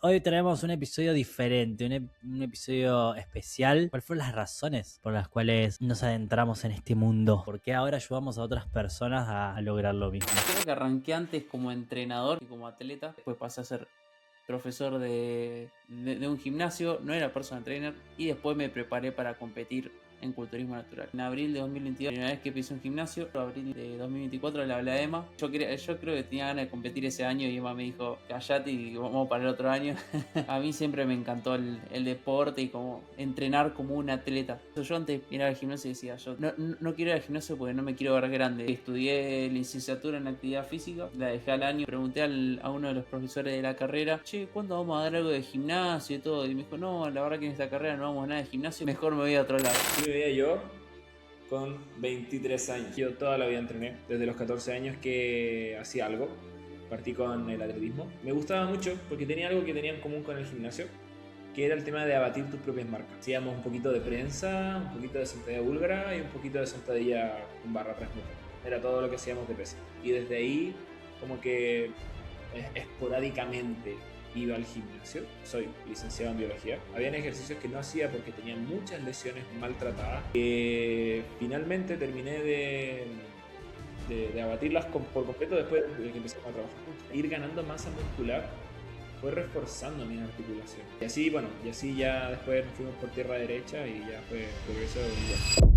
Hoy tenemos un episodio diferente, un episodio especial. ¿Cuáles fueron las razones por las cuales nos adentramos en este mundo? ¿Por qué ahora ayudamos a otras personas a lograr lo mismo? Creo que arranqué antes como entrenador que como atleta. Después pasé a ser profesor de un gimnasio, no era personal trainer, y después me preparé para competir en culturismo natural. En abril de 2022, primera vez que pisé un gimnasio. En abril de 2024 le hablé a Emma. Yo creo que tenía ganas de competir ese año y Emma me dijo, callate y vamos para el otro año. A mí siempre me encantó el deporte y como entrenar como un atleta. Yo antes miraba al gimnasio y decía, yo no quiero ir al gimnasio porque no me quiero ver grande. Estudié licenciatura en actividad física, la dejé al año. Pregunté a uno de los profesores de la carrera, che, ¿cuándo vamos a dar algo de gimnasio y todo? Y me dijo, no, la verdad que en esta carrera no vamos a nada de gimnasio, mejor me voy a otro lado. Así me veía yo con 23 años. Yo toda la vida entrené, desde los 14 años que hacía algo. Partí con el atletismo. Me gustaba mucho porque tenía algo que tenía en común con el gimnasio, que era el tema de abatir tus propias marcas. Hacíamos un poquito de prensa, un poquito de sentadilla búlgara y un poquito de sentadilla en barra transmuta. Era todo lo que hacíamos de peso. Y desde ahí, como que esporádicamente iba al gimnasio. Soy licenciado en biología. Habían ejercicios que no hacía porque tenía muchas lesiones maltratadas, que finalmente terminé de abatirlas por completo después de que empezamos a trabajar juntos. Ir ganando masa muscular fue reforzando mis articulaciones. Y así, bueno, ya después nos fuimos por tierra derecha y ya fue progreso igual.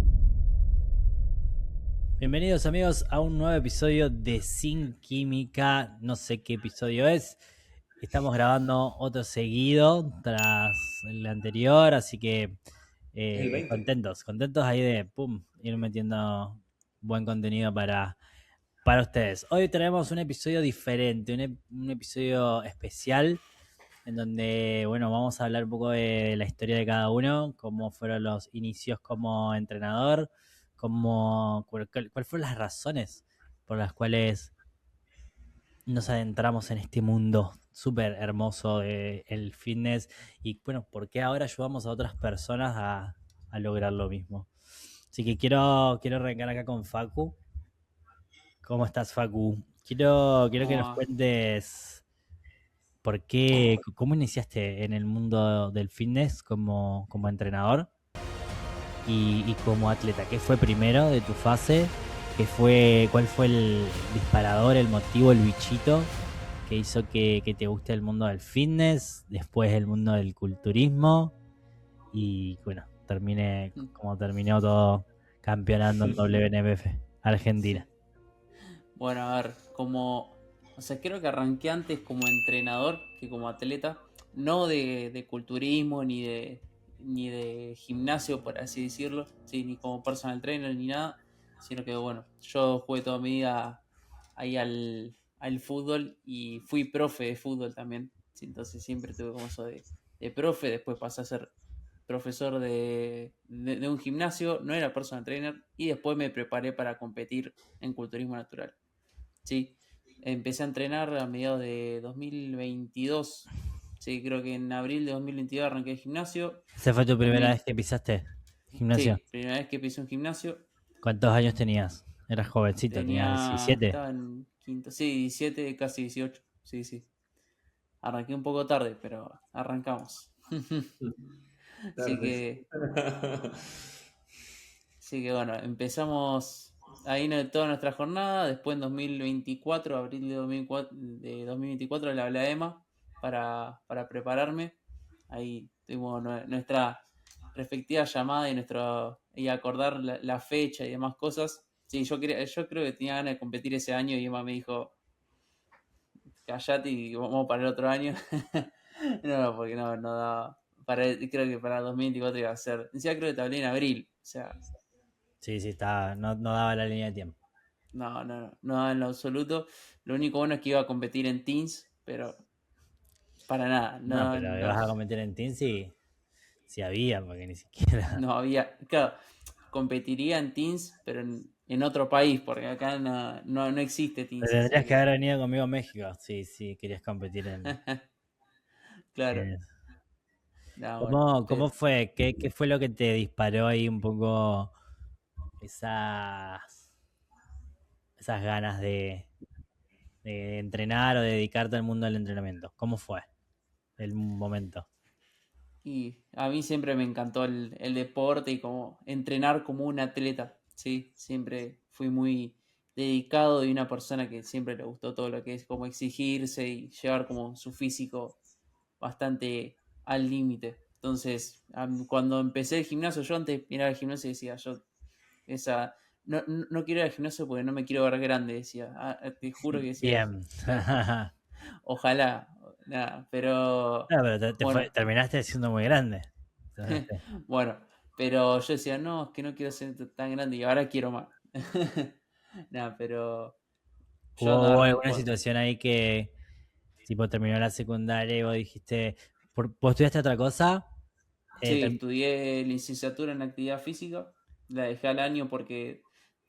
Bienvenidos amigos a un nuevo episodio de Sin Química. No sé qué episodio es. Estamos grabando otro seguido tras el anterior, así que Es el 20. contentos ahí de ir metiendo buen contenido para ustedes. Hoy tenemos un episodio diferente, un episodio especial en donde, bueno, vamos a hablar un poco de la historia de cada uno, cómo fueron los inicios como entrenador, cuáles fueron las razones por las cuales nos adentramos en este mundo súper hermoso del fitness y, bueno, por qué ahora ayudamos a otras personas a lograr lo mismo. Así que quiero arrancar acá con Facu. ¿Cómo estás, Facu? Quiero que nos Como, cuentes cómo iniciaste en el mundo del fitness como entrenador y como atleta. ¿Qué fue primero de tu fase? ¿Cuál fue el disparador, el motivo, el bichito que hizo que te guste el mundo del fitness, después el mundo del culturismo y, bueno, terminé como terminó todo campeonando en WNBF Argentina? sí. Bueno, a ver, o sea, creo que arranqué antes como entrenador que como atleta, no de culturismo ni de gimnasio, por así decirlo, sí, ni como personal trainer ni nada, sino que bueno, yo jugué toda mi vida ahí al fútbol y fui profe de fútbol también, sí, entonces siempre tuve como eso de profe. Después pasé a ser profesor de un gimnasio, no era personal trainer, y después me preparé para competir en culturismo natural. Sí, empecé a entrenar a mediados de 2022. Sí, creo que en abril de 2022 arranqué el gimnasio. ¿Esa fue tu primera vez 2000, que pisaste gimnasio? sí, primera vez que pisé un gimnasio. ¿Cuántos años tenías? Eras jovencito, tenías 17. Estaba en quinto, sí, 17, casi 18. Sí, sí. Arranqué un poco tarde, pero arrancamos. Así Tardes. que, así que bueno, empezamos ahí toda nuestra jornada. Después en 2024, abril de 2024, le hablé a Emma para prepararme. Ahí tuvimos nuestra respectiva llamada y acordar la fecha y demás cosas. Sí, yo creo que tenía ganas de competir ese año y Emma me dijo, callate y vamos para el otro año. No, porque no daba. Creo que para 2024 iba a ser. Encima creo que te hablé en abril. O sea, Sí, no daba la línea de tiempo. no daba en lo absoluto. Lo único bueno es que iba a competir en Teams, pero para nada. No, pero ibas a competir en Team si había, porque ni siquiera. No había. Claro, competiría en Teams, pero en otro país, porque acá no existe Pero Teams, así tendrías que que. haber venido conmigo a México. Sí, querías competir en. Claro, en- no, bueno. ¿Cómo fue? ¿Qué fue lo que te disparó ahí un poco esas, esas ganas de entrenar o de dedicarte al mundo del entrenamiento? ¿Cómo fue? el momento? Y a mí siempre me encantó el deporte y como entrenar como un atleta, ¿sí? Siempre fui muy dedicado y una persona que siempre le gustó todo lo que es como exigirse y llevar como su físico bastante al límite. Entonces, cuando empecé el gimnasio, yo antes miraba el gimnasio y decía, yo, esa, no quiero ir al gimnasio porque no me quiero ver grande, decía. Te juro que decía eso. Bien. Ojalá, nada, pero Claro, pero bueno, terminaste siendo muy grande. Entonces, bueno, pero yo decía, no, es que no quiero ser tan grande y ahora quiero más. Nada, pero yo ¿hubo agarré alguna situación ahí que, tipo, terminó la secundaria y vos dijiste, ¿vos estudiaste otra cosa? Sí, Term- estudié licenciatura en actividad física, la dejé al año porque,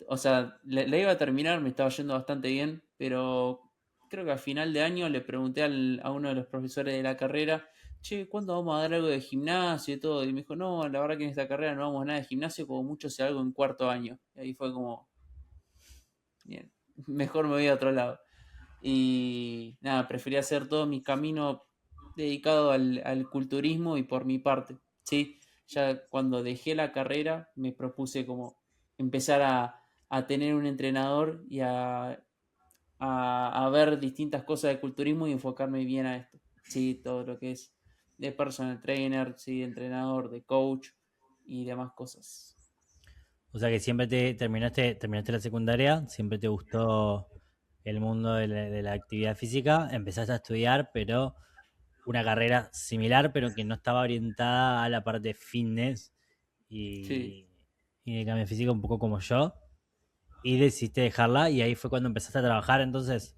o sea, la iba a terminar, me estaba yendo bastante bien, pero creo que a final de año le pregunté a uno de los profesores de la carrera, che, ¿cuándo vamos a dar algo de gimnasio y todo? Y me dijo, no, la verdad que en esta carrera no vamos a nada de gimnasio, como mucho sea algo en cuarto año. Y ahí fue como, bien, mejor me voy a otro lado. Y nada, preferí hacer todo mi camino dedicado al culturismo y por mi parte, ¿sí? Ya cuando dejé la carrera me propuse como empezar a tener un entrenador y a ver distintas cosas de culturismo y enfocarme bien a esto, ¿sí? Todo lo que es de personal trainer, ¿sí? De entrenador, de coach y demás cosas. o sea que siempre terminaste la secundaria, siempre te gustó el mundo de la actividad física, empezaste a estudiar, pero una carrera similar, pero que no estaba orientada a la parte fitness Sí, y, y de cambio físico, un poco como yo, y decidiste dejarla y ahí fue cuando empezaste a trabajar, entonces,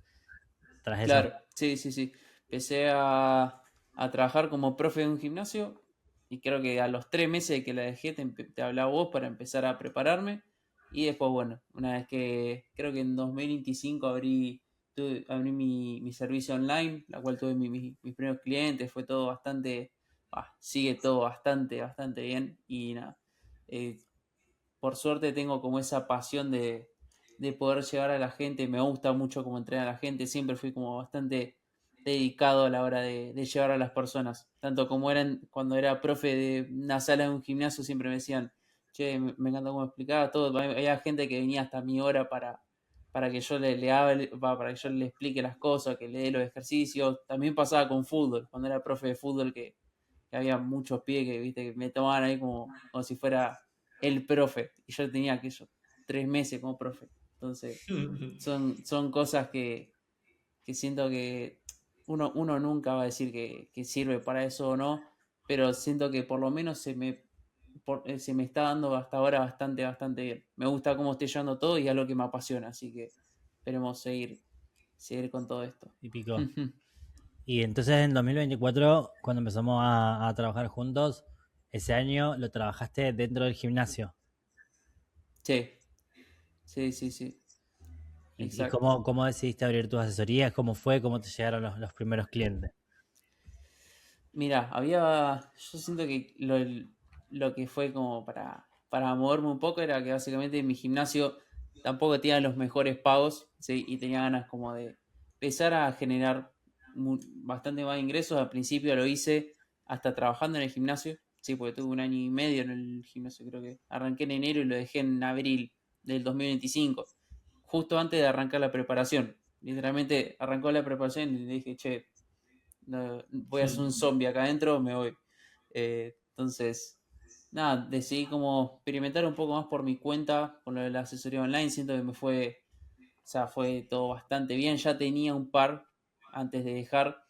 tras eso. claro, sí, sí, sí. Empecé a trabajar como profe de un gimnasio y creo que a los 3 meses de que la dejé te hablaba vos para empezar a prepararme y después, bueno, una vez que creo que en 2025 abrí mi servicio online, la cual tuve mis primeros clientes, fue todo bastante, sigue todo bastante, bastante bien y nada. eh, por suerte tengo como esa pasión de poder llegar a la gente, me gusta mucho cómo entrena a la gente, siempre fui como bastante dedicado a la hora de llevar a las personas, tanto como eran cuando era profe de una sala de un gimnasio, siempre me decían, che, me encanta cómo explicaba todo, había gente que venía hasta mi hora para que yo le hable, para que yo le explique las cosas, que le dé los ejercicios, también pasaba con fútbol, cuando era profe de fútbol que había muchos pies que, viste, que me tomaban ahí como si fuera el profe. Y yo tenía aquellos 3 meses como profe. Entonces, son cosas que siento que uno nunca va a decir que sirve para eso o no, pero siento que por lo menos se me está dando hasta ahora bastante, bastante bien. Me gusta cómo estoy llevando todo y es lo que me apasiona, así que esperemos seguir con todo esto. Típico. Y entonces en 2024, cuando empezamos a trabajar juntos, ese año lo trabajaste dentro del gimnasio. Sí, sí, sí, sí, ¿Y exacto. cómo decidiste abrir tus asesorías? ¿Cómo fue? ¿Cómo te llegaron los primeros clientes? Mira, yo siento que lo que fue como para moverme un poco era que básicamente mi gimnasio tampoco tenía los mejores pagos, ¿sí? Y tenía ganas como de empezar a generar bastante más ingresos. Al principio lo hice hasta trabajando en el gimnasio, sí, porque tuve un año y medio en el gimnasio, creo que arranqué en enero y lo dejé en abril del 2025, justo antes de arrancar la preparación. Literalmente arrancó la preparación y le dije, che, no, voy a ser un zombie acá adentro, me voy. Entonces, nada, decidí como experimentar un poco más por mi cuenta con lo de la asesoría online. Siento que o sea, fue todo bastante bien. Ya tenía un par antes de dejar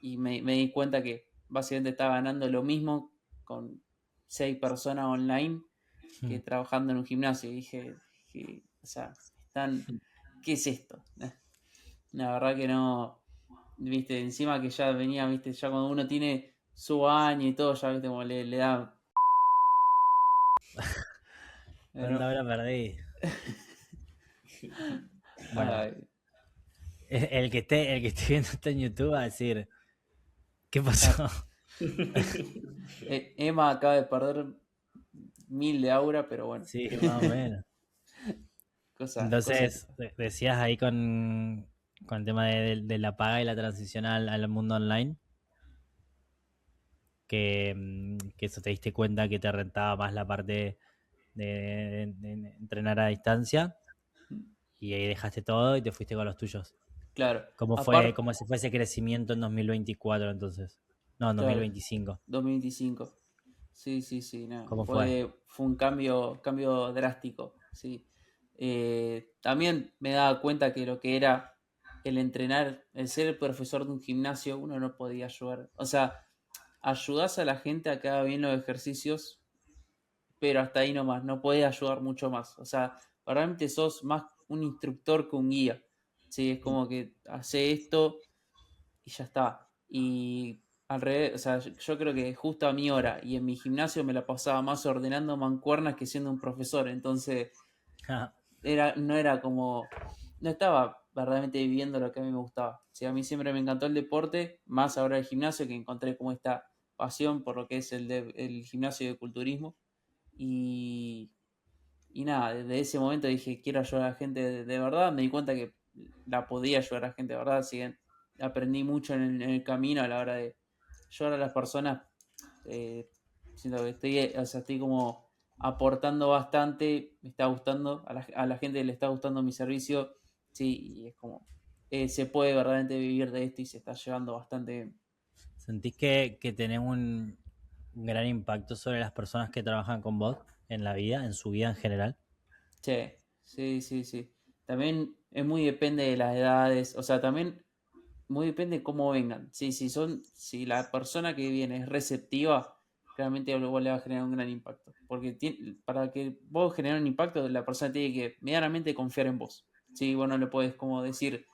y me di cuenta que básicamente estaba ganando lo mismo con 6 personas online que trabajando en un gimnasio. Y dije, o sea, ¿qué es esto? La verdad que no, viste, encima que ya venía, viste, ya cuando uno tiene su año y todo, ya viste, como le da. ¿Cuánta Pero, hora perdí? Bueno, ay, el que esté viendo esto en YouTube va a decir, ¿qué claro. pasó? Emma acaba de perder 1000 de aura, pero bueno, Sí, más o menos. cosas que Entonces, pasan. decías ahí con el tema de la paga y la transición al mundo online. que eso te diste cuenta que te rentaba más la parte de entrenar a distancia y ahí dejaste todo y te fuiste con los tuyos. Claro. Aparte, ¿Cómo se fue ese crecimiento en 2024 entonces? No, en claro, 2025. 2025. Sí, sí, sí, no, ¿Cómo fue? fue un cambio drástico, sí. También me daba cuenta que lo que era el entrenar, el ser el profesor de un gimnasio, uno no podía ayudar. O sea, ayudás a la gente a que haga bien los ejercicios, pero hasta ahí nomás, no podés ayudar mucho más. O sea, realmente sos más un instructor que un guía. Sí, es como que hace esto y ya está. Y al revés, o sea, yo creo que justo a mi hora y en mi gimnasio me la pasaba más ordenando mancuernas que siendo un profesor. Entonces, no era como, no estaba verdaderamente viviendo lo que a mí me gustaba. Sí, a mí siempre me encantó el deporte, más ahora el gimnasio, que encontré como esta pasión por lo que es el gimnasio de culturismo. Y, y nada, desde ese momento dije, quiero ayudar a la gente de verdad. Me di cuenta que la podía ayudar a la gente de verdad. Así que aprendí mucho en el camino a la hora de ayudar a las personas. eh, Siento que o sea, estoy como aportando bastante. Me está gustando. A la gente le está gustando mi servicio. Sí, y es como, se puede verdaderamente vivir de esto y se está llevando bastante bien. ¿Sentís que tenés un gran impacto sobre las personas que trabajan con vos en la vida, en su vida en general? Sí, sí, sí, sí. También es muy depende de las edades. O sea, también muy depende de cómo vengan. Sí, si la persona que viene es receptiva, claramente luego le va a generar un gran impacto. Porque para que vos generar un impacto, la persona tiene que medianamente confiar en vos. Sí, vos no le podés como decir,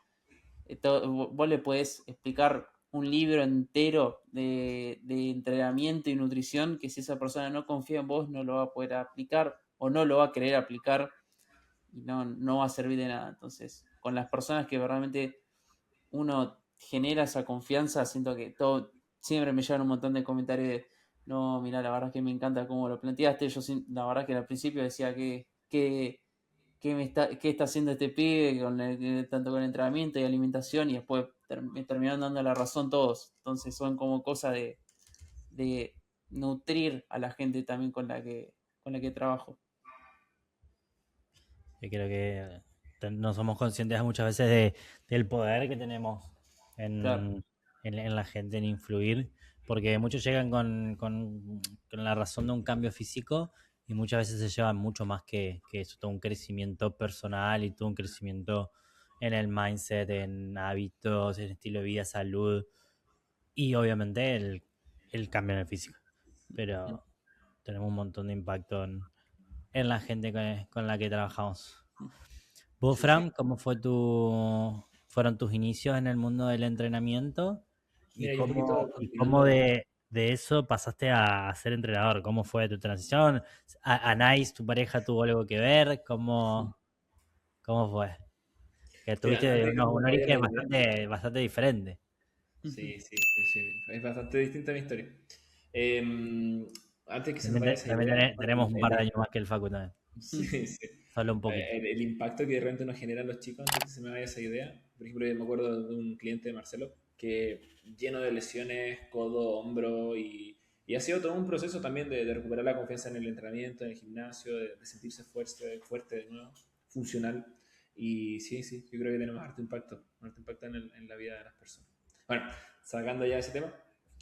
vos le podés explicar un libro entero de entrenamiento y nutrición que si esa persona no confía en vos no lo va a poder aplicar o no lo va a querer aplicar y no va a servir de nada. Entonces, con las personas que realmente uno genera esa confianza, siento que todo, siempre me llegan un montón de comentarios de, no, mira, la verdad es que me encanta cómo lo planteaste, la verdad que al principio decía qué está haciendo este pibe tanto con entrenamiento y alimentación y después me terminaron dando la razón todos, entonces son como cosas de nutrir a la gente también con la que trabajo. Yo creo que no somos conscientes muchas veces del poder que tenemos Claro, en la gente, en influir, porque muchos llegan con la razón de un cambio físico y muchas veces se llevan mucho más que eso, todo un crecimiento personal y todo un crecimiento en el mindset, en hábitos, en estilo de vida, salud y obviamente el cambio en el físico. Pero tenemos un montón de impacto en la gente con la que trabajamos. Vos, Sí, sí. Fran, fueron tus inicios en el mundo del entrenamiento Mira, yo un poquito y cómo continuando. de eso pasaste a ser entrenador? ¿Cómo fue tu transición? ¿Nice, tu pareja, tuvo algo que ver? ¿Cómo fue? Que Mira, tuviste antes de que se un me vaya la origen idea. bastante diferente. Sí, sí, sí, sí. Es bastante distinta mi historia. Em, Antes que se me vaya esa También idea, tenemos un par de años más que el Facu también. sí, sí. Solo un poquito. El impacto que de repente nos generan los chicos antes que se me vaya esa idea. Por ejemplo, yo me acuerdo de un cliente de Marcelo que lleno de lesiones, codo, hombro y ha sido todo un proceso también de recuperar la confianza en el entrenamiento, en el gimnasio, de sentirse fuerte de nuevo, funcional. Y sí, sí, yo creo que tenemos harto impacto en la vida de las personas. Bueno, sacando ya ese tema,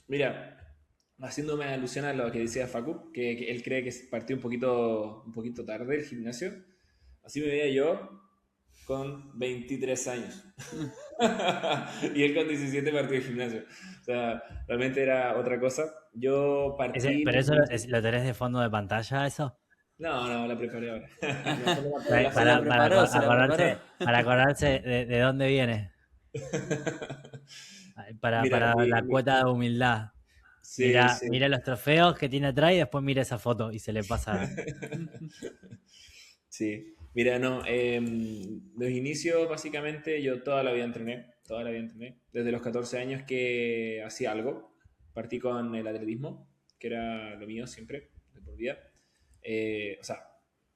mira, haciéndome alusión a lo que decía Facu, que él cree que partió un poquito tarde el gimnasio. Así me veía yo con 23 años. Y él con 17 partió el gimnasio. O sea, realmente era otra cosa. Yo partí en ¿Pero el eso gimnasio. lo tenés de fondo de pantalla, eso? No, no, la preparé ahora. No, solo me acuerdo Para, la Se la foto. preparó, se la preparó. para acordarse de dónde viene. Mira, Para la cuota de humildad. sí, sí. Mira los trofeos que tiene atrás y después mira esa foto y se le pasa. Sí, mira, no, los inicios básicamente yo toda la vida entrené, desde los 14 años que hacía algo, partí con el atletismo, que era lo mío siempre, de por vida, o sea,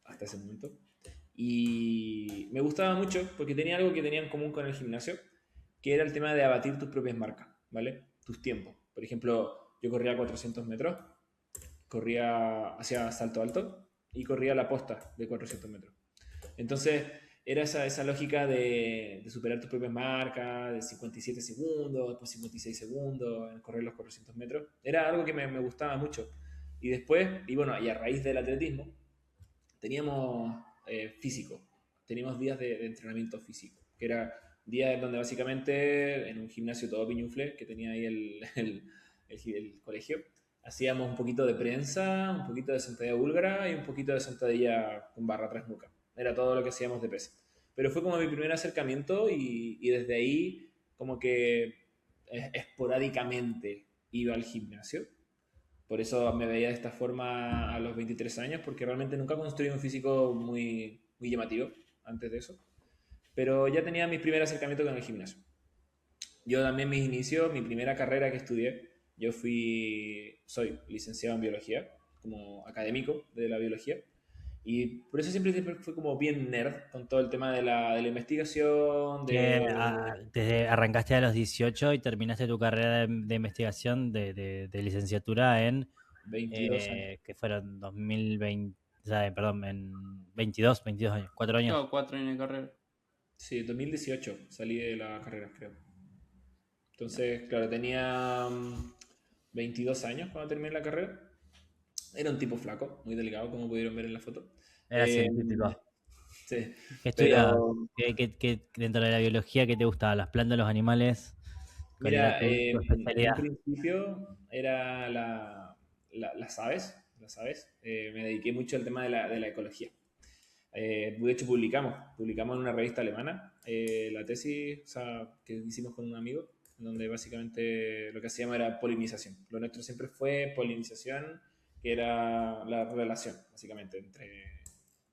hasta ese momento, y me gustaba mucho porque tenía algo que tenía en común con el gimnasio, que era el tema de abatir tus propias marcas, ¿vale? Tus tiempos. Por ejemplo, Yo corría 400 metros, corría hacia salto alto y corría la posta de 400 metros. Entonces era esa lógica de superar tus propias marcas, de 57 segundos, después 56 segundos, en correr los 400 metros. Era algo que me gustaba mucho. Y después, y bueno, y a raíz del atletismo, teníamos físico, teníamos días de entrenamiento físico, que era días donde básicamente en un gimnasio todo piñufle que tenía ahí el colegio, hacíamos un poquito de prensa, un poquito de sentadilla búlgara y un poquito de sentadilla con barra tras nuca. Era todo lo que hacíamos de peso. Pero fue como mi primer acercamiento y desde ahí como que esporádicamente iba al gimnasio. Por eso me veía de esta forma a los 23 años, porque realmente nunca construí un físico muy llamativo antes de eso. Pero ya tenía mi primer acercamiento con el gimnasio. Yo también mis inicios, mi primera carrera que estudié, soy licenciado en biología, como académico de la biología. Y por eso siempre fue como bien nerd con todo el tema de la investigación, Desde arrancaste a los 18 y terminaste tu carrera de investigación de licenciatura en 22 años. que fueron 2020, o sea, perdón, en 22 años, 4 años. No, 4 años de carrera. Sí, 2018 salí de la carrera, creo. Entonces, claro, tenía 22 años cuando terminé la carrera. Era un tipo flaco, muy delgado, como pudieron ver en la foto. Era científico. Sí, ¿Qué estudiabas? pero ¿Qué dentro de la biología, qué te gustaba? ¿Las plantas, los animales? ¿Cuál era mira, tu en un especialidad? principio era las aves, las aves. Me dediqué mucho al tema de la ecología. De hecho, publicamos en una revista alemana la tesis, o sea, que hicimos con un amigo, donde básicamente lo que hacíamos era polinización. Lo nuestro siempre fue polinización, que era la relación, básicamente, entre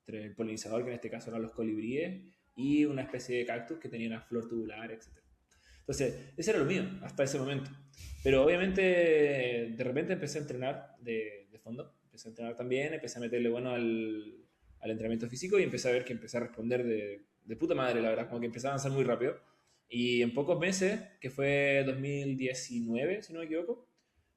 el polinizador, que en este caso eran los colibríes, y una especie de cactus que tenía una flor tubular, etc. Entonces, ese era lo mío hasta ese momento. Pero obviamente, de repente empecé a entrenar de fondo, empecé a entrenar también, empecé a meterle bueno al entrenamiento físico y empecé a ver que empecé a responder de puta madre, la verdad, como que empecé a avanzar muy rápido. Y en pocos meses, que fue 2019, si no me equivoco,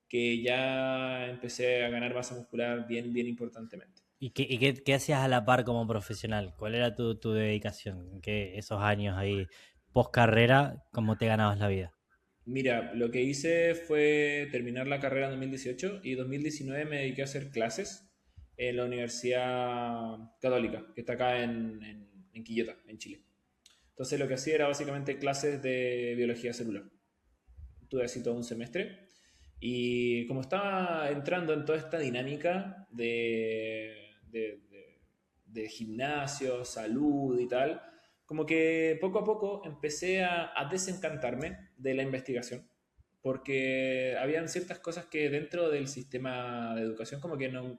que ya empecé a ganar masa muscular bien importantemente. ¿Y qué hacías a la par como profesional? ¿Cuál era tu dedicación? ¿Qué esos años ahí post carrera, cómo te ganabas la vida? Mira, lo que hice fue terminar la carrera en 2018 y 2019 me dediqué a hacer clases en la Universidad Católica, que está acá en Quillota, en Chile. Entonces lo que hacía era básicamente clases de biología celular. Tuve así todo un semestre y como estaba entrando en toda esta dinámica de gimnasio, salud y tal, como que poco a poco empecé a desencantarme de la investigación, porque habían ciertas cosas que dentro del sistema de educación como que no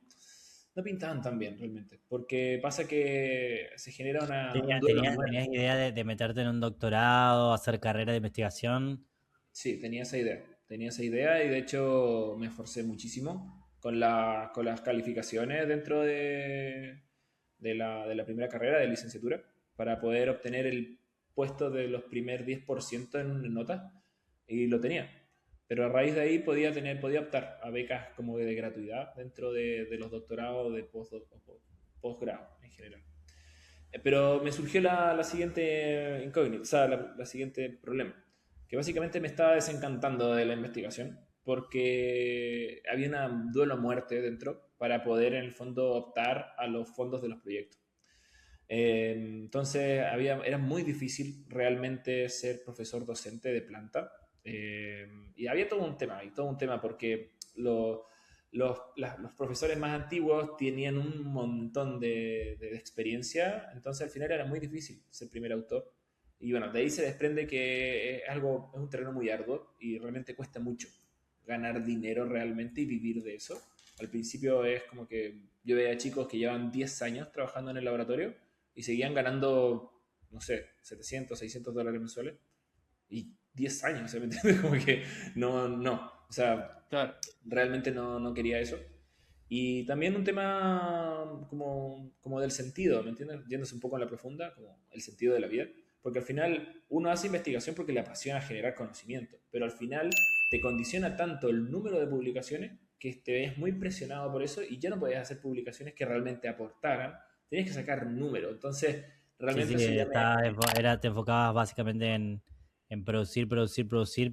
pintaban tan bien realmente, porque pasa que se genera un duelo a ¿Tenías muerte. idea de meterte en un doctorado, hacer carrera de investigación? Sí, tenía esa idea y de hecho me esforcé muchísimo con las calificaciones dentro de la primera carrera de licenciatura para poder obtener el puesto de los primer 10% en notas y lo tenía. Pero a raíz de ahí podía optar a becas como de gratuidad dentro de los doctorados de posgrado en general. Pero me surgió la siguiente incógnita, o sea, la siguiente problema, que básicamente me estaba desencantando de la investigación porque había un duelo a muerte dentro para poder en el fondo optar a los fondos de los proyectos. Entonces era muy difícil realmente ser profesor docente de planta. Y había todo un tema porque los profesores más antiguos tenían un montón de experiencia, entonces al final era muy difícil ser primer autor. Y bueno, de ahí se desprende que es un terreno muy arduo y realmente cuesta mucho ganar dinero realmente y vivir de eso. Al principio es como que yo veía chicos que llevan 10 años trabajando en el laboratorio y seguían ganando, no sé, 700, 600 dólares mensuales. Y 10 años, ¿me entiendes? Como que no. O sea, Claro. realmente no quería eso. Y también un tema como del sentido, ¿me entiendes? Yéndose un poco en la profunda, como el sentido de la vida. porque al final uno hace investigación porque le apasiona generar conocimiento, pero al final te condiciona tanto el número de publicaciones que te ves muy presionado por eso y ya no podías hacer publicaciones que realmente aportaran, tenías que sacar números. Entonces, Sí, realmente sí, eso ya me... te enfocabas básicamente en producir,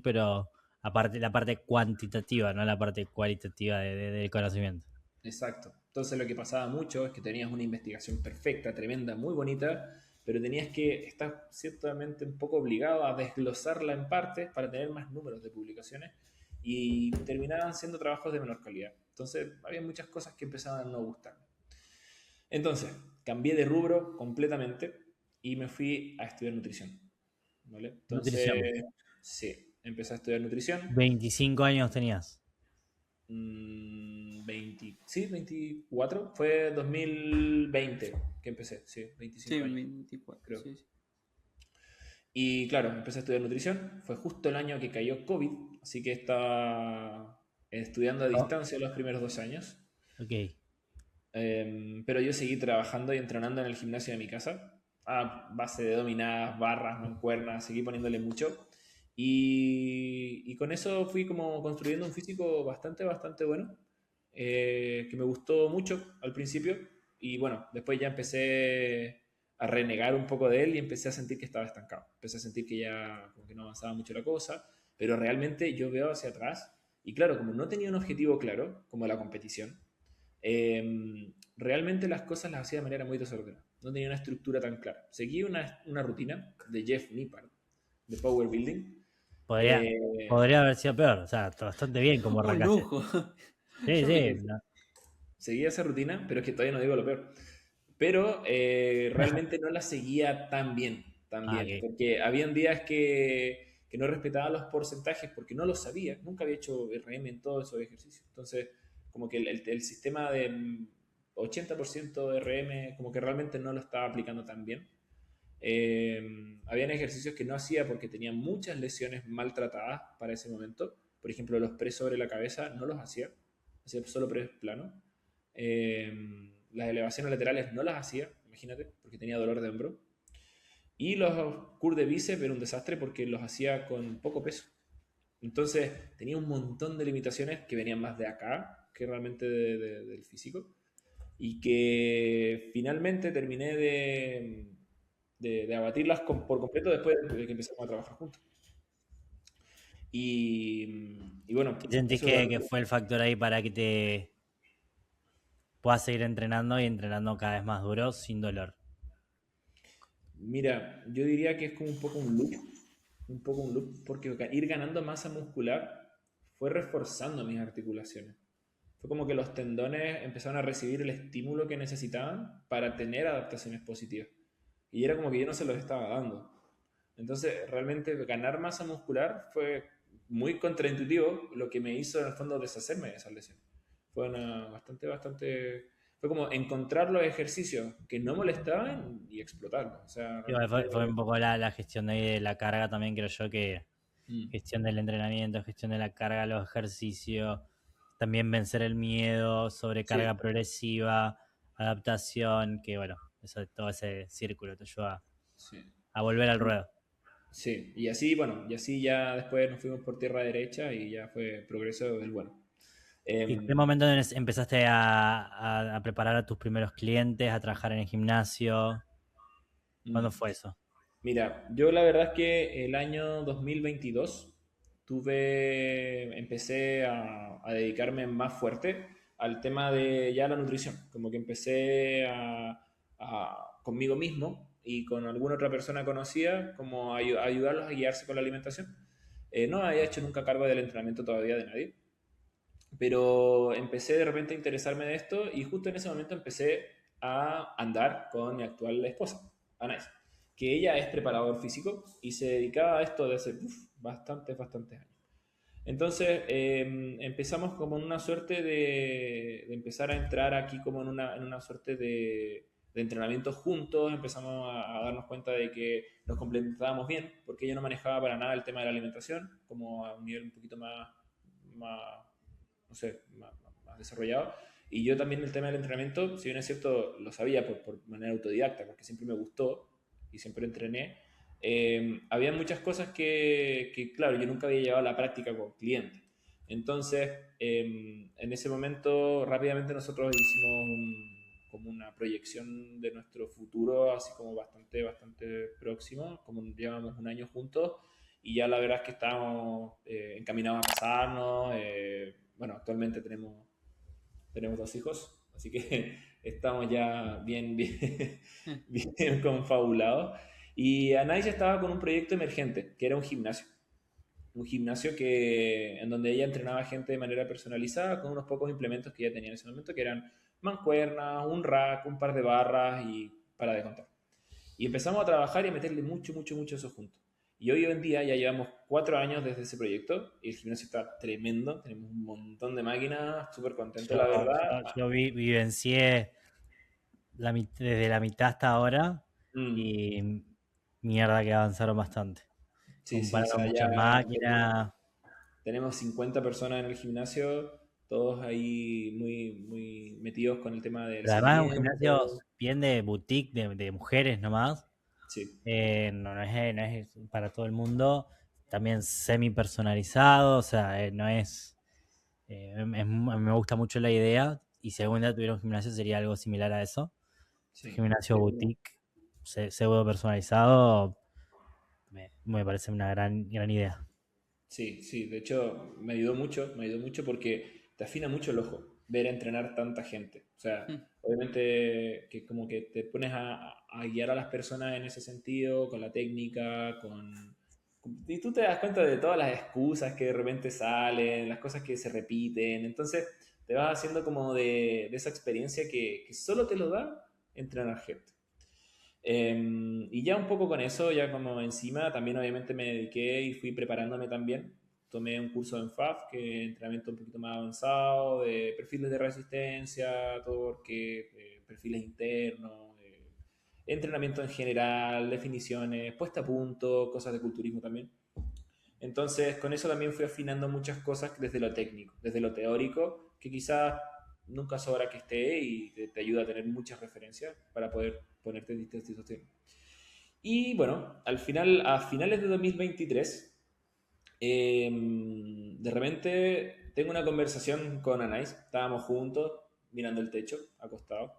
pero aparte, la parte cuantitativa, no la parte cualitativa del conocimiento. Exacto. Entonces lo que pasaba mucho es que tenías una investigación perfecta, tremenda, muy bonita, pero tenías que estar ciertamente un poco obligado a desglosarla en partes para tener más números de publicaciones y terminaban siendo trabajos de menor calidad. Entonces había muchas cosas que empezaban a no gustarme. Entonces cambié de rubro completamente y me fui a estudiar nutrición. ¿Vale? Nutrición. Entonces, sí, empecé a estudiar nutrición. 25 años tenías. Sí, 24. Fue 2020 que empecé, sí, Sí, 25 años, 24. creo. Sí, sí. Y claro, empecé a estudiar nutrición. Fue justo el año que cayó COVID, así que estaba estudiando a Oh, distancia los primeros 2 años. ok. Pero yo seguí trabajando y entrenando en el gimnasio de mi casa, a base de dominadas, barras, mancuernas, seguí poniéndole mucho. Y con eso fui como construyendo un físico bastante bueno, que me gustó mucho al principio. Y bueno, después ya empecé a renegar un poco de él y empecé a sentir que estaba estancado. Empecé a sentir que ya como que no avanzaba mucho la cosa, pero realmente yo veo hacia atrás y claro, como no tenía un objetivo claro, como la competición, realmente las cosas las hacía de manera muy desordenada. No tenía una estructura tan clara. Seguí una rutina de Jeff Nippard, de Power Building. Podría, Eh, podría haber sido peor. O sea, bastante bien como Un arrancaste. lujo. Sí, Yo me sí. quedé. Seguía esa rutina, pero es que todavía no digo lo peor. Pero realmente no la seguía tan Ah, bien, ok. porque habían días que no respetaba los porcentajes porque no lo sabía, nunca había hecho RM en todos esos ejercicios. Entonces, como que el sistema de 80% de RM, como que realmente no lo estaba aplicando tan bien. Habían ejercicios que no hacía porque tenía muchas lesiones maltratadas para ese momento. Por ejemplo, los press sobre la cabeza no los hacía solo press plano. Eh, las elevaciones laterales no las hacía, imagínate, porque tenía dolor de hombro. Y los curls de bíceps era un desastre porque los hacía con poco peso. Entonces tenía un montón de limitaciones que venían más de acá que realmente del físico. Y que finalmente terminé de abatirlas por completo después de que empezamos a trabajar juntos. Y bueno, ¿Qué sentís eso es que lo... fue el factor ahí para que te puedas seguir entrenando y entrenando cada vez más duro sin dolor? Mira, yo diría que es como un poco un loop, porque ir ganando masa muscular fue reforzando mis articulaciones. Fue como que los tendones empezaron a recibir el estímulo que necesitaban para tener adaptaciones positivas. Y era como que yo no se los estaba dando. Entonces, realmente ganar masa muscular fue muy contraintuitivo, lo que me hizo en el fondo deshacerme de esa lesión. Fue una bastante... Fue como encontrar los ejercicios que no molestaban y explotarlos. O sea, Sí, bueno, realmente... fue un poco la gestión de la carga también, creo yo, que mm, gestión del entrenamiento, gestión de la carga, los ejercicios, también vencer el miedo, sí, sobrecarga progresiva, adaptación, que bueno, todo ese círculo te ayuda sí. a volver al ruedo. Sí, y así, bueno, y así ya después nos fuimos por tierra derecha y ya fue progreso del bueno. ¿Y en qué Em, momento empezaste a preparar a tus primeros clientes, a trabajar en el gimnasio? ¿Cuándo mm. fue eso? Mira, yo la verdad es que el año 2022 empecé a dedicarme más fuerte al tema de ya la nutrición, como que empecé conmigo mismo y con alguna otra persona conocida, como a ayudarlos a guiarse con la alimentación. No había hecho nunca cargo del entrenamiento todavía de nadie, pero empecé de repente a interesarme de esto y justo en ese momento empecé a andar con mi actual esposa, Anais, que ella es preparador físico y se dedicaba a esto desde bastantes años. Entonces empezamos como en una suerte de empezar a entrar aquí como en una suerte de entrenamiento juntos, empezamos a darnos cuenta de que nos complementábamos bien, porque ella no manejaba para nada el tema de la alimentación, como a un nivel un poquito más no sé, más desarrollado. Y yo también el tema del entrenamiento, si bien es cierto, lo sabía por manera autodidacta, porque siempre me gustó y siempre entrené, había muchas cosas claro, yo nunca había llevado a la práctica con clientes. Entonces, en ese momento, rápidamente nosotros hicimos como una proyección de nuestro futuro, así como bastante próximo, como llevamos un año juntos, y ya la verdad es que estábamos encaminados a casarnos. Bueno, actualmente tenemos 2 hijos, así que estamos ya bien confabulados. Y Anais estaba con un proyecto emergente, que era un gimnasio. Un gimnasio en donde ella entrenaba gente de manera personalizada con unos pocos implementos que ella tenía en ese momento, que eran mancuernas, un rack, un par de barras y para de contar. Y empezamos a trabajar y a meterle mucho eso junto. Y hoy en día ya llevamos 4 años desde ese proyecto y el gimnasio está tremendo, tenemos un montón de máquinas, súper contento, la verdad. Yo vivencié desde la mitad hasta ahora Mm, y mierda que avanzaron bastante. sí, o Compraron sea, ya muchas máquinas. tenemos 50 personas en el gimnasio, todos ahí muy metidos con el tema del Pero además es un gimnasio seguimiento. bien de boutique, de mujeres nomás. Sí, No es para todo el mundo. También semi personalizado, o sea, no es, a mí me gusta mucho la idea. Y si algún día tuviera un gimnasio sería algo similar a eso. sí. Gimnasio boutique, pseudo personalizado, me parece una gran idea. Sí, de hecho me ayudó mucho porque te afina mucho el ojo ver entrenar tanta gente. O sea, obviamente que como que te pones a guiar a las personas en ese sentido, con la técnica, y tú te das cuenta de todas las excusas que de repente salen, las cosas que se repiten. Entonces te vas haciendo como de esa experiencia que solo te lo da entrenar gente. Y ya un poco con eso, ya como encima, también obviamente me dediqué y fui preparándome también. Tomé un curso en FAF, que es entrenamiento un poquito más avanzado, de perfiles de resistencia, torque, perfiles internos, entrenamiento en general, definiciones, puesta a punto, cosas de culturismo también. Entonces, con eso también fui afinando muchas cosas desde lo técnico, desde lo teórico, que quizás nunca sobra que esté y te ayuda a tener muchas referencias para poder ponerte en distintos temas. Y bueno, a finales de 2023, de repente tengo una conversación con Anais, estábamos juntos mirando el techo, acostados,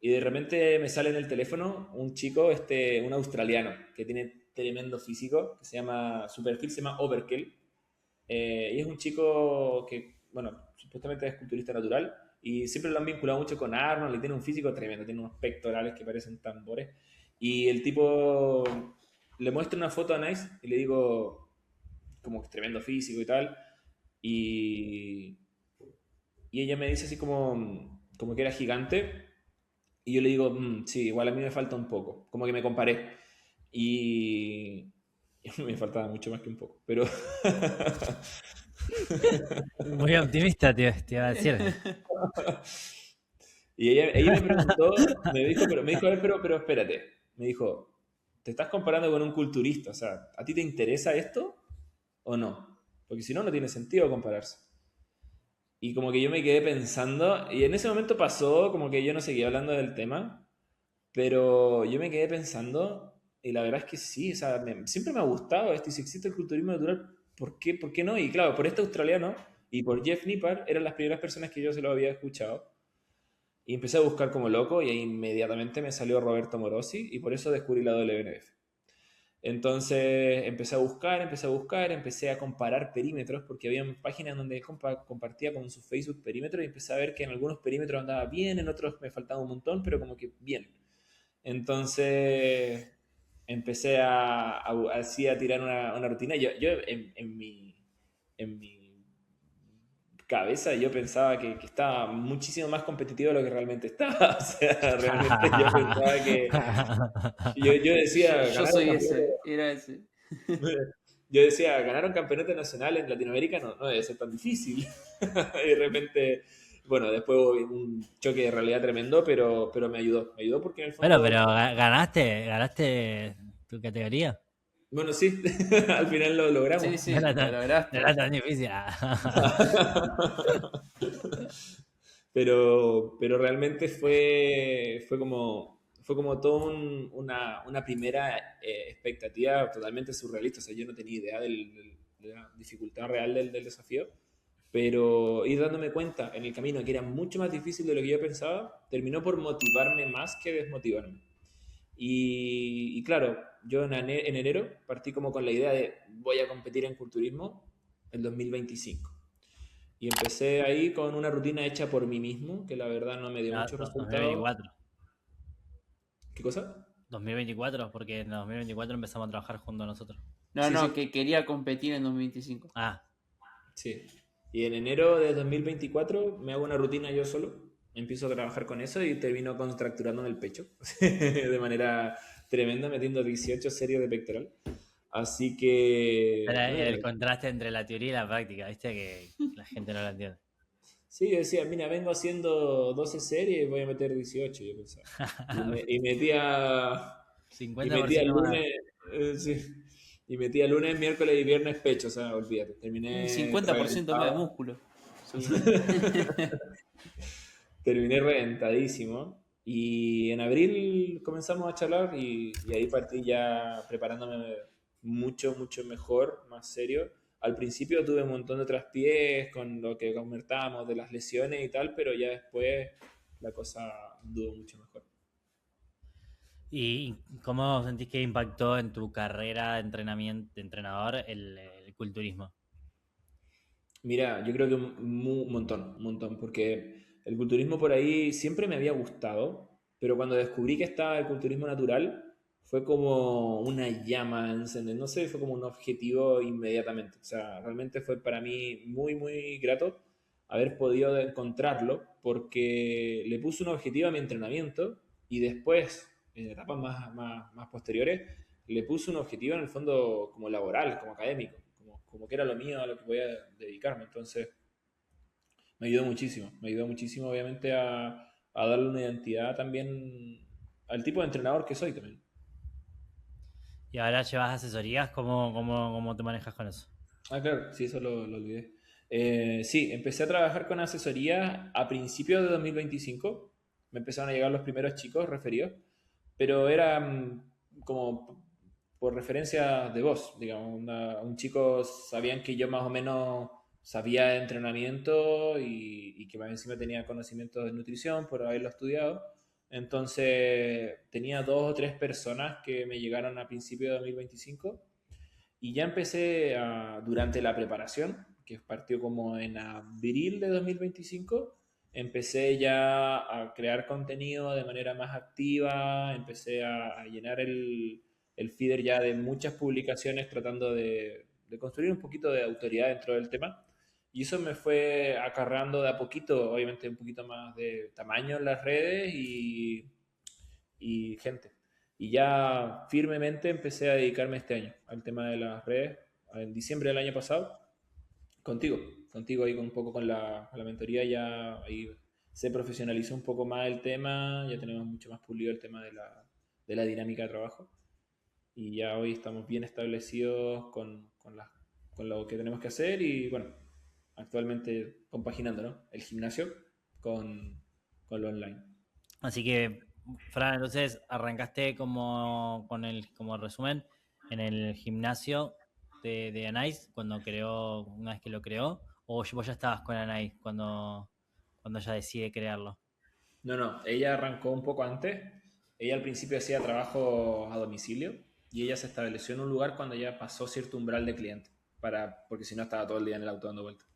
y de repente me sale en el teléfono un chico, un australiano, que tiene tremendo físico, que su perfil se llama Overkill, y es un chico que, bueno, supuestamente es culturista natural, y siempre lo han vinculado mucho con Arnold, y tiene un físico tremendo, tiene unos pectorales que parecen tambores, y el tipo le muestra una foto a Nice y le digo, como que tremendo físico y tal, y, y ella me dice así como que era gigante, y yo le digo, sí, igual a mí me falta un poco. Como que me comparé. Y me faltaba mucho más que un poco. Pero Muy optimista, te iba a decir. y ella me preguntó, me dijo, a ver, pero espérate. Me dijo, te estás comparando con un culturista. O sea, ¿a ti te interesa esto o no? Porque si no, no tiene sentido compararse. Y como que yo me quedé pensando, y en ese momento pasó como que yo no seguía hablando del tema, pero yo me quedé pensando, y la verdad es que sí, o sea, siempre me ha gustado esto, y si existe el culturismo natural, por qué no? Y claro, por este australiano y por Jeff Nippard eran las primeras personas que yo se lo había escuchado, y empecé a buscar como loco, y ahí inmediatamente me salió Roberto Morosi, y por eso descubrí la WNF. Entonces empecé a buscar, empecé a comparar perímetros, porque había páginas donde compartía con su Facebook perímetros, y empecé a ver que en algunos perímetros andaba bien, en otros me faltaba un montón, pero como que bien. Entonces empecé así a tirar una rutina. Yo en mi cabeza yo pensaba que estaba muchísimo más competitivo de lo que realmente estaba. O sea, realmente yo pensaba que... Yo decía, Yo soy ese, era ese. yo decía, ganar un campeonato nacional en Latinoamérica no debe ser tan difícil. Y de repente, bueno, después hubo un choque de realidad tremendo, pero me ayudó porque en el Bueno, fondo, pero ganaste tu categoría. bueno, sí, al final lo logramos. Sí, No sí, era lo tan, no era lograste. tan difícil. Pero realmente fue fue como todo una primera expectativa totalmente surrealista. O sea, yo no tenía idea de la dificultad real del desafío, pero ir dándome cuenta en el camino que era mucho más difícil de lo que yo pensaba, terminó por motivarme más que desmotivarme. Y claro, yo en enero partí como con la idea de voy a competir en culturismo el 2025. Y empecé ahí con una rutina hecha por mí mismo, que la verdad no me dio No, muchos resultados. 2024. ¿Qué cosa? 2024, porque en 2024 empezamos a trabajar juntos nosotros. No, Sí, no, sí, que quería competir en 2025. Ah, sí. Y en enero de 2024 me hago una rutina yo solo, empiezo a trabajar con eso y termino contracturando en el pecho de manera tremenda, metiendo 18 series de pectoral. Así que, era no, el contraste entre la teoría y la práctica, viste que la gente no lo entiende. sí, yo decía, mira, vengo haciendo 12 series y voy a meter 18, yo pensaba. Y metía, y metía 50% más. lunes, sí, y metía lunes, miércoles y viernes pecho, o sea, olvídate, Un terminé 50% más de reventado. músculo. Terminé reventadísimo. Y en abril comenzamos a charlar y ahí partí ya preparándome mucho, mucho mejor, más serio. Al principio tuve un montón de traspiés con lo que comentábamos de las lesiones y tal, pero ya después la cosa anduvo mucho mejor. ¿Y cómo sentís que impactó en tu carrera de entrenamiento, de entrenador el culturismo? Mira, yo creo que un montón, porque el culturismo por ahí siempre me había gustado, pero cuando descubrí que estaba el culturismo natural, fue como una llama encender, no sé, fue como un objetivo inmediatamente. O sea, realmente fue para mí muy, muy grato haber podido encontrarlo, porque le puse un objetivo a mi entrenamiento y después, en etapas más posteriores, le puse un objetivo en el fondo como laboral, como académico, como que era lo mío, a lo que voy a dedicarme. Entonces, me ayudó muchísimo obviamente a darle una identidad también al tipo de entrenador que soy también. Y ahora llevas asesorías, ¿cómo te manejas con eso? Ah, claro, sí, eso lo olvidé. Sí, empecé a trabajar con asesoría a principios de 2025. Me empezaron a llegar los primeros chicos referidos, pero era como por referencia de voz, digamos. Un chico sabían que yo más o menos sabía de entrenamiento y que más encima tenía conocimientos de nutrición por haberlo estudiado. Entonces tenía dos o tres personas que me llegaron a principios de 2025 y ya empecé durante la preparación, que partió como en abril de 2025, empecé ya a crear contenido de manera más activa, empecé a llenar el feeder ya de muchas publicaciones tratando de construir un poquito de autoridad dentro del tema. Y eso me fue acarreando de a poquito, obviamente un poquito más de tamaño en las redes y gente. Y ya firmemente empecé a dedicarme este año al tema de las redes, en diciembre del año pasado, contigo, contigo ahí un poco con la mentoría ya ahí se profesionalizó un poco más el tema, ya tenemos mucho más pulido el tema de la dinámica de trabajo y ya hoy estamos bien establecidos con lo que tenemos que hacer y bueno, actualmente compaginando, ¿no? El gimnasio con lo online. Así que, Fran, entonces arrancaste como resumen en el gimnasio de Anais una vez que lo creó, o vos ya estabas con Anais cuando ella decide crearlo. No, no, ella arrancó un poco antes. Ella al principio hacía trabajo a domicilio y ella se estableció en un lugar cuando ya pasó cierto umbral de cliente, porque si no estaba todo el día en el auto dando vueltas.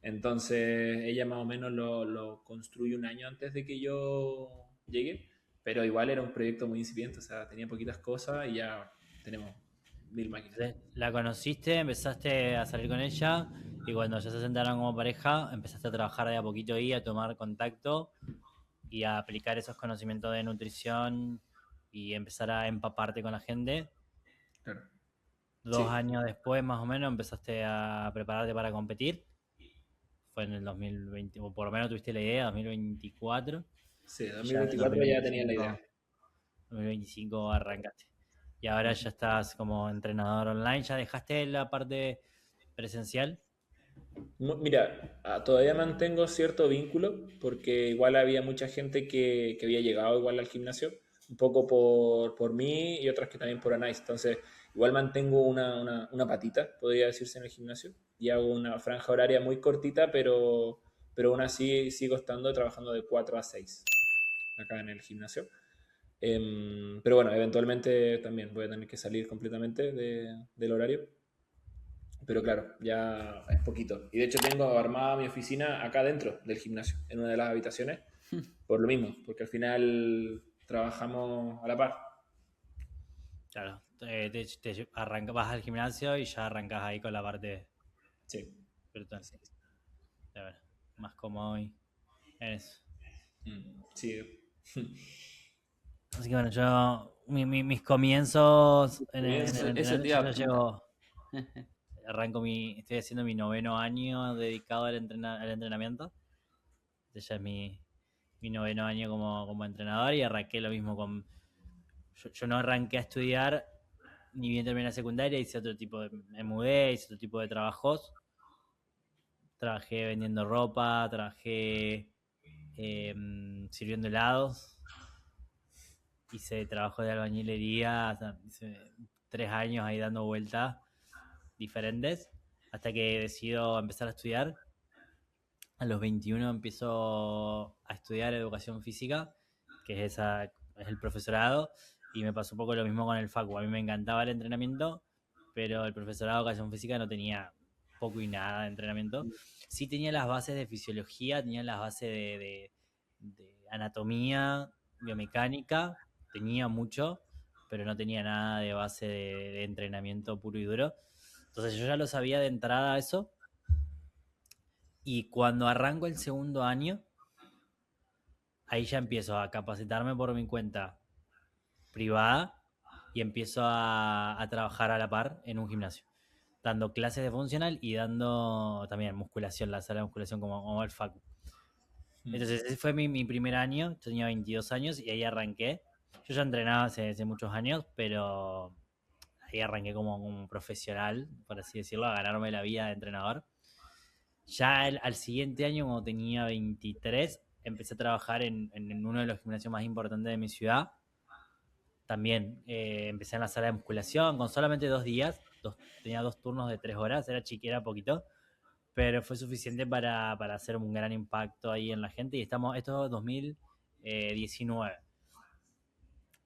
Entonces ella más o menos lo construyó un año antes de que yo llegue, pero igual era un proyecto muy incipiente, o sea, tenía poquitas cosas y ya tenemos 1000 máquinas. Entonces, la conociste, empezaste a salir con ella y cuando ya se sentaron como pareja, empezaste a trabajar de a poquito ahí, a tomar contacto y a aplicar esos conocimientos de nutrición y empezar a empaparte con la gente. Claro. Dos Sí, años después, más o menos, empezaste a prepararte para competir. Fue en el 2020, o por lo menos tuviste la idea, 2024. sí, Y ya en el 2024 ya tenía la idea. 2025 arrancaste. Y ahora ya estás como entrenador online. ¿Ya dejaste la parte presencial? Mira, todavía mantengo cierto vínculo porque igual había mucha gente que había llegado igual al gimnasio un poco por mí y otras que también por Anais. Entonces, igual mantengo una patita, podría decirse, en el gimnasio. Y hago una franja horaria muy cortita, pero aún así sigo estando trabajando de 4 a 6 acá en el gimnasio. Pero bueno, eventualmente también voy a tener que salir completamente del horario. Pero claro, ya es poquito. Y de hecho tengo armada mi oficina acá dentro del gimnasio, en una de las habitaciones, por lo mismo, porque al final trabajamos a la par. Claro, vas al gimnasio y ya arrancas ahí con la parte Sí. virtual. A ver, más cómodo y en eso. Sí. Así que bueno, mis comienzos en el Eso te entrenamiento, iba yo a ya preguntar. llevo, estoy haciendo mi 9º año dedicado al entrenamiento. Este ya es mi 9º año como entrenador y arranqué lo mismo yo no arranqué a estudiar ni bien terminé la secundaria, me mudé, hice otro tipo de trabajos. Trabajé vendiendo ropa, trabajé sirviendo helados, hice trabajo de albañilería, o sea, hice 3 años ahí dando vueltas diferentes, hasta que decido empezar a estudiar. A los 21 empiezo a estudiar educación física, que es el profesorado, y me pasó un poco lo mismo con el facu. A mí me encantaba el entrenamiento, pero el profesorado de educación física no tenía poco y nada de entrenamiento. Sí tenía las bases de fisiología, tenía las bases de anatomía, biomecánica, tenía mucho, pero no tenía nada de base de entrenamiento puro y duro. Entonces yo ya lo sabía de entrada eso, y cuando arranco el segundo año, ahí ya empiezo a capacitarme por mi cuenta privada y empiezo a trabajar a la par en un gimnasio, dando clases de funcional y dando también musculación, la sala de musculación como el FACU. Entonces ese fue mi primer año, yo tenía 22 años y ahí arranqué. Yo ya entrenaba hace muchos años, pero ahí arranqué como un profesional, por así decirlo, a ganarme la vida de entrenador. Ya al siguiente año, cuando tenía 23, empecé a trabajar en uno de los gimnasios más importantes de mi ciudad. También empecé en la sala de musculación con solamente 2 días. Tenía 2 turnos de 3 horas, era chiquera, poquito, pero fue suficiente para hacer un gran impacto ahí en la gente. Y esto es 2019.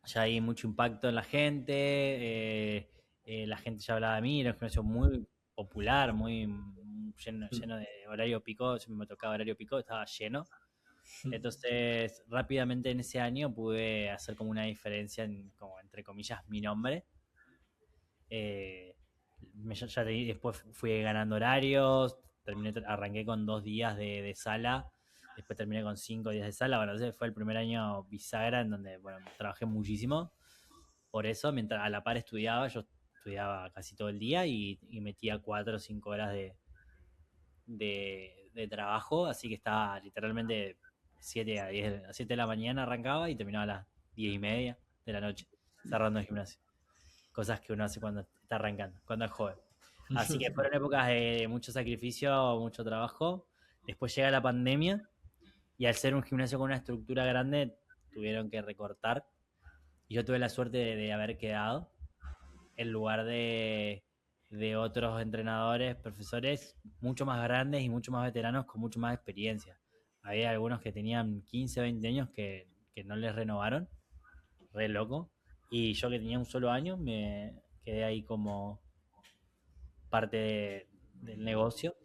Ya hay mucho impacto en la gente, la gente ya hablaba de mí, era un gimnasio muy popular, muy lleno de horario pico, yo me tocaba horario pico, estaba lleno. Entonces, rápidamente en ese año pude hacer como una diferencia en, como entre comillas, mi nombre. Eh, después fui ganando horarios, arranqué con 2 días de sala, después terminé con 5 días de sala. Bueno, ese fue el primer año bisagra en donde, bueno, trabajé muchísimo. Por eso, mientras a la par estudiaba, yo estudiaba casi todo el día y metía 4 o 5 horas de trabajo, así que estaba literalmente 7 de la mañana arrancaba y terminaba a las 10:30 de la noche, cerrando el gimnasio. Cosas que uno hace cuando está arrancando, cuando es joven. Así que fueron épocas de mucho sacrificio, mucho trabajo. Después llega la pandemia y al ser un gimnasio con una estructura grande, tuvieron que recortar. Y yo tuve la suerte de haber quedado en lugar de otros entrenadores, profesores mucho más grandes y mucho más veteranos con mucho más experiencia. Había algunos que tenían 15, 20 años que no les renovaron, re loco. Y yo que tenía un solo año me quedé ahí como parte del negocio.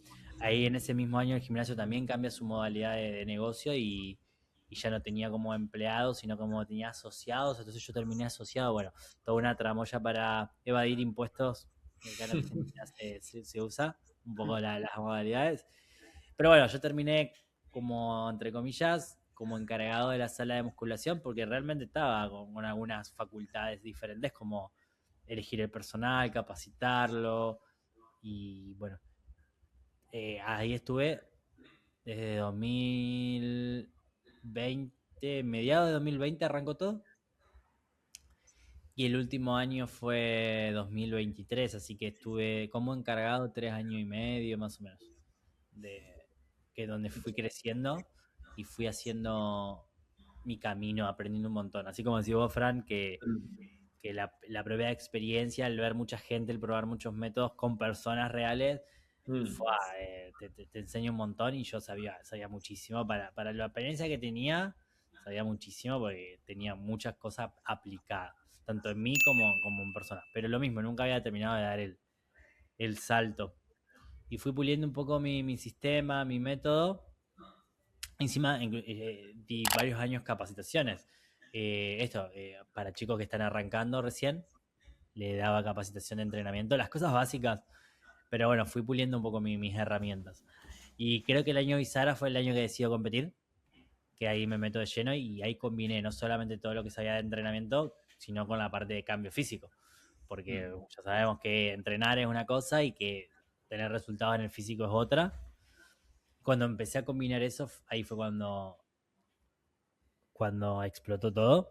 Ahí en ese mismo año el gimnasio también cambia su modalidad de negocio y ya no tenía como empleados, sino como tenía asociados. Entonces yo terminé asociado, bueno, toda una tramoya para evadir impuestos que acá en Argentina se usa un poco las modalidades. Pero bueno, yo terminé como, entre comillas, como encargado de la sala de musculación porque realmente estaba con algunas facultades diferentes como elegir el personal, capacitarlo y bueno, ahí estuve desde 2020, mediados de 2020 arrancó todo. Y el último año fue 2023, así que estuve como encargado 3 años y medio más o menos, de que donde fui creciendo y fui haciendo mi camino aprendiendo un montón. Así como decís vos, Fran, que la propia experiencia, el ver mucha gente, el probar muchos métodos con personas reales, te enseña un montón y yo sabía muchísimo. Para la experiencia que tenía, sabía muchísimo porque tenía muchas cosas aplicadas, tanto en mí como en personas. Pero lo mismo, nunca había terminado de dar el salto. Y fui puliendo un poco mi sistema, mi método. Encima di varios años capacitaciones. Para chicos que están arrancando recién, le daba capacitación de entrenamiento, las cosas básicas, pero bueno, fui puliendo un poco mis herramientas. Y creo que el año Bizarra fue el año que decido competir, que ahí me meto de lleno y ahí combiné no solamente todo lo que sabía de entrenamiento, sino con la parte de cambio físico, porque ya sabemos que entrenar es una cosa y que tener resultados en el físico es otra. Cuando empecé a combinar eso, ahí fue cuando explotó todo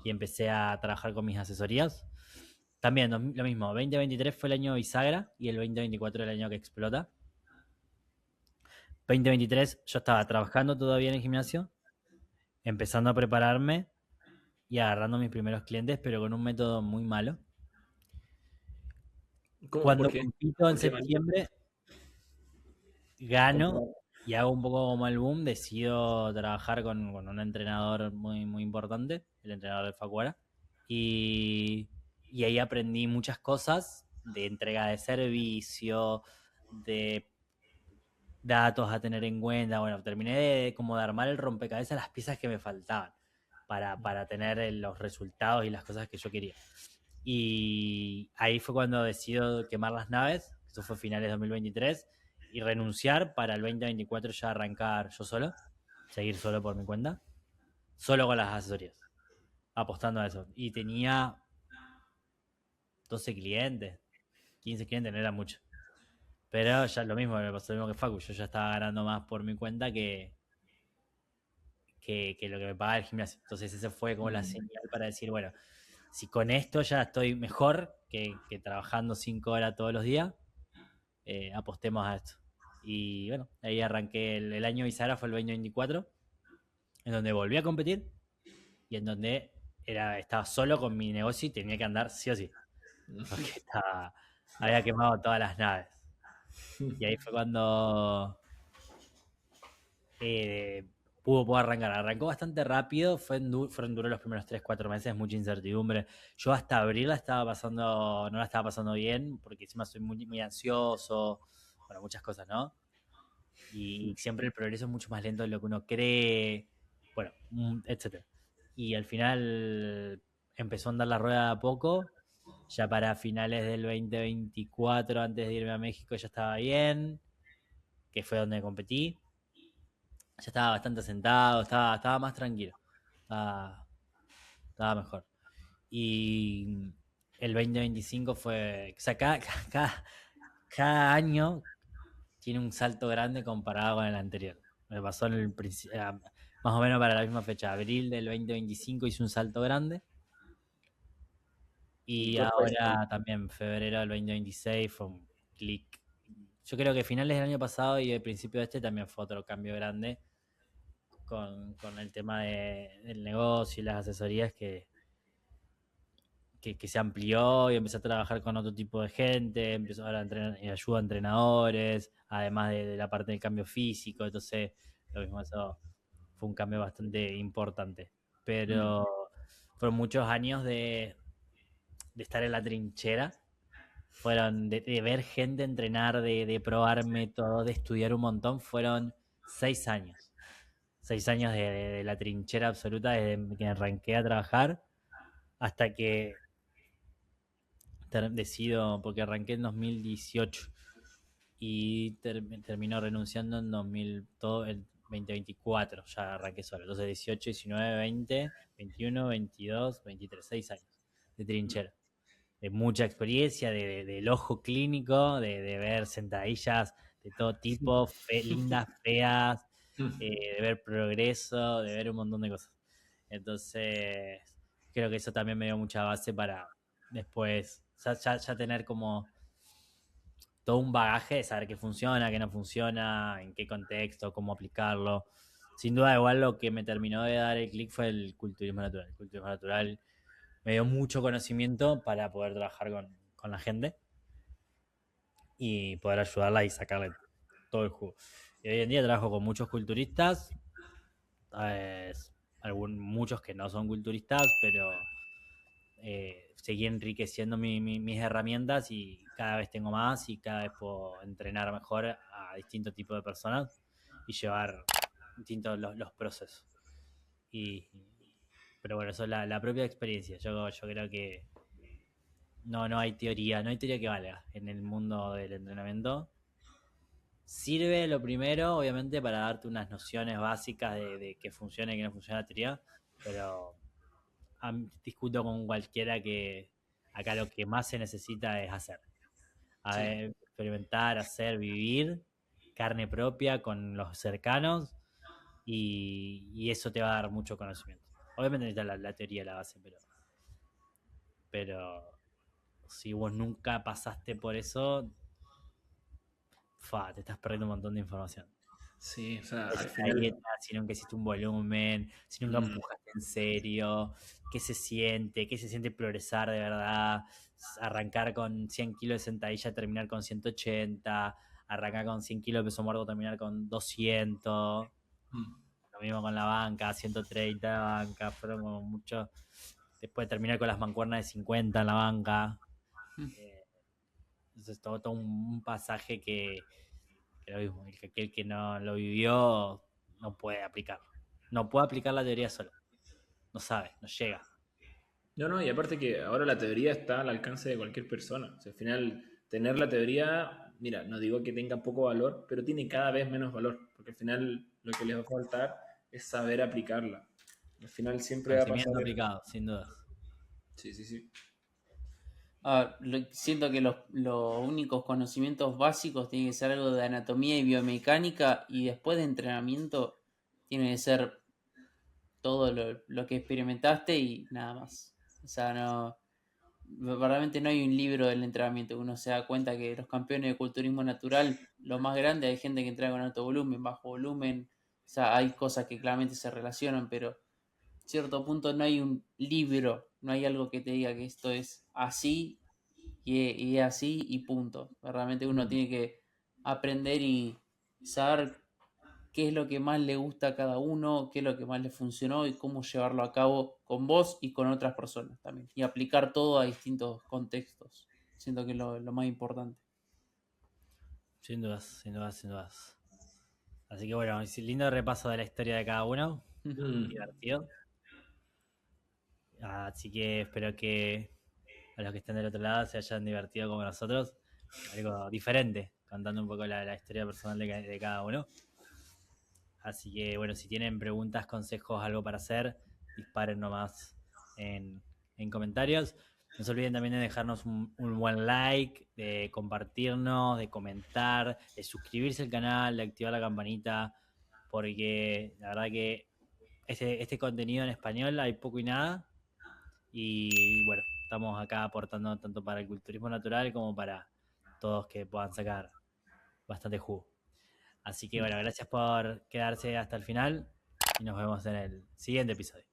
y empecé a trabajar con mis asesorías. También lo mismo, 2023 fue el año bisagra y el 2024 el año que explota. 2023 yo estaba trabajando todavía en el gimnasio, empezando a prepararme y agarrando mis primeros clientes, pero con un método muy malo. ¿Cómo? ¿Por Cuando qué? compito en ¿Por qué mal? septiembre, gano ¿Cómo? y hago un poco como el boom, decido trabajar con un entrenador muy, muy importante, el entrenador del Facuara, y ahí aprendí muchas cosas de entrega de servicio, de datos a tener en cuenta. Bueno, terminé como de armar el rompecabezas, las piezas que me faltaban para tener los resultados y las cosas que yo quería. Y ahí fue cuando decido quemar las naves, eso fue finales de 2023, y renunciar para el 2024 ya arrancar yo solo, seguir solo por mi cuenta, solo con las asesorías, apostando a eso. Y tenía 12 clientes, 15 clientes, no era mucho. Pero ya lo mismo, me pasó lo mismo que Facu, yo ya estaba ganando más por mi cuenta que lo que me pagaba el gimnasio. Entonces ese fue como la señal para decir, bueno, si con esto ya estoy mejor que trabajando 5 horas todos los días, apostemos a esto. Y bueno, ahí arranqué el año Bizarra, fue el 2024, en donde volví a competir y en donde estaba solo con mi negocio y tenía que andar sí o sí, porque había quemado todas las naves. Y ahí fue cuando eh, pudo arrancar. Arrancó bastante rápido, fueron duros los primeros 3 4 meses, mucha incertidumbre. Yo hasta abril no la estaba pasando bien, porque encima soy muy, muy ansioso, bueno, muchas cosas, ¿no? Y siempre el progreso es mucho más lento de lo que uno cree, bueno, etcétera. Y al final empezó a andar la rueda de a poco. Ya para finales del 2024, antes de irme a México, ya estaba bien, que fue donde competí. Ya estaba bastante sentado, estaba más tranquilo, estaba, estaba mejor. Y el 2025 fue, o sea, cada año tiene un salto grande comparado con el anterior. Me pasó más o menos para la misma fecha, abril del 2025 hice un salto grande. ¿Y Y cuál fue ese? ahora también, febrero del 2026 fue un clic. Yo creo que finales del año pasado y el principio de este también fue otro cambio grande con el tema del negocio y las asesorías que se amplió y empecé a trabajar con otro tipo de gente, empezó ahora a entrenar, ayuda a entrenadores, además de la parte del cambio físico, entonces lo mismo, eso fue un cambio bastante importante. Pero fueron muchos años de estar en la trinchera, fueron de ver gente entrenar, de probar métodos, de estudiar un montón, fueron 6 años. 6 años de la trinchera absoluta desde que arranqué a trabajar hasta que decido, porque arranqué en 2018 y terminó renunciando en 2000, todo el 2024, ya arranqué solo. Entonces 18, 19, 20, 21, 22, 23, 6 años de trinchera. De mucha experiencia, del ojo clínico, de ver sentadillas de todo tipo, lindas, feas, de ver progreso, de ver un montón de cosas. Entonces, creo que eso también me dio mucha base para después ya tener como todo un bagaje de saber qué funciona, qué no funciona, en qué contexto, cómo aplicarlo. Sin duda, igual lo que me terminó de dar el clic fue el culturismo natural. El culturismo natural me dio mucho conocimiento para poder trabajar con la gente y poder ayudarla y sacarle todo el jugo. Y hoy en día trabajo con muchos culturistas, eh, muchos que no son culturistas, pero seguí enriqueciendo mis herramientas y cada vez tengo más y cada vez puedo entrenar mejor a distintos tipos de personas y llevar distintos los procesos. Y, pero bueno, eso es la propia experiencia. Yo creo que no hay teoría, no hay teoría que valga en el mundo del entrenamiento. Sirve lo primero, obviamente, para darte unas nociones básicas de que funciona y que no funciona la teoría, pero discuto con cualquiera que acá lo que más se necesita es hacer. A Sí. ver, experimentar, hacer, vivir, carne propia con los cercanos y eso te va a dar mucho conocimiento. Obviamente necesitas la teoría, la base, pero si vos nunca pasaste por eso, te estás perdiendo un montón de información. Sí, o sea, al Hacer una final. dieta, si nunca hiciste un volumen, si nunca mm, empujaste en serio, qué se siente progresar de verdad, arrancar con 100 kilos de sentadilla, terminar con 180, arrancar con 100 kilos de peso muerto, terminar con 200, mm. lo mismo con la banca, 130 de banca, fueron como mucho, después de terminar con las mancuernas de 50 en la banca, Mm. eh, entonces todo un pasaje que lo mismo, aquel que no lo vivió no puede aplicarlo. No puede aplicar la teoría solo. No sabe, no llega. No, no, y aparte que ahora la teoría está al alcance de cualquier persona. O sea, al final, tener la teoría, mira, no digo que tenga poco valor, pero tiene cada vez menos valor, porque al final lo que les va a faltar es saber aplicarla. Al final siempre va a pasar Conocimiento eso. aplicado, sin dudas. Sí, sí, sí. Siento que los únicos conocimientos básicos tienen que ser algo de anatomía y biomecánica y después de entrenamiento tiene que ser todo lo que experimentaste y nada más. O sea, no, verdaderamente no hay un libro del entrenamiento. Uno se da cuenta que los campeones de culturismo natural, lo más grande, hay gente que entrena con alto volumen, bajo volumen. O sea, hay cosas que claramente se relacionan, pero a cierto punto no hay un libro, no hay algo que te diga que esto es así y es así y punto. Realmente uno Mm. tiene que aprender y saber qué es lo que más le gusta a cada uno, qué es lo que más le funcionó y cómo llevarlo a cabo con vos y con otras personas también. Y aplicar todo a distintos contextos. Siento que es lo más importante. Sin dudas, sin dudas, sin dudas. Así que bueno, lindo repaso de la historia de cada uno. Mm. Divertido. Así que espero que a los que estén del otro lado se hayan divertido como nosotros. Algo diferente, contando un poco la historia personal de cada uno. Así que bueno, si tienen preguntas, consejos, algo para hacer, disparen nomás en, en comentarios. No se olviden también de dejarnos un buen like, de compartirnos, de comentar, de suscribirse al canal, de activar la campanita, porque la verdad que este contenido en español hay poco y nada. Y bueno, estamos acá aportando tanto para el culturismo natural como para todos que puedan sacar bastante jugo. Así que bueno, gracias por quedarse hasta el final y nos vemos en el siguiente episodio.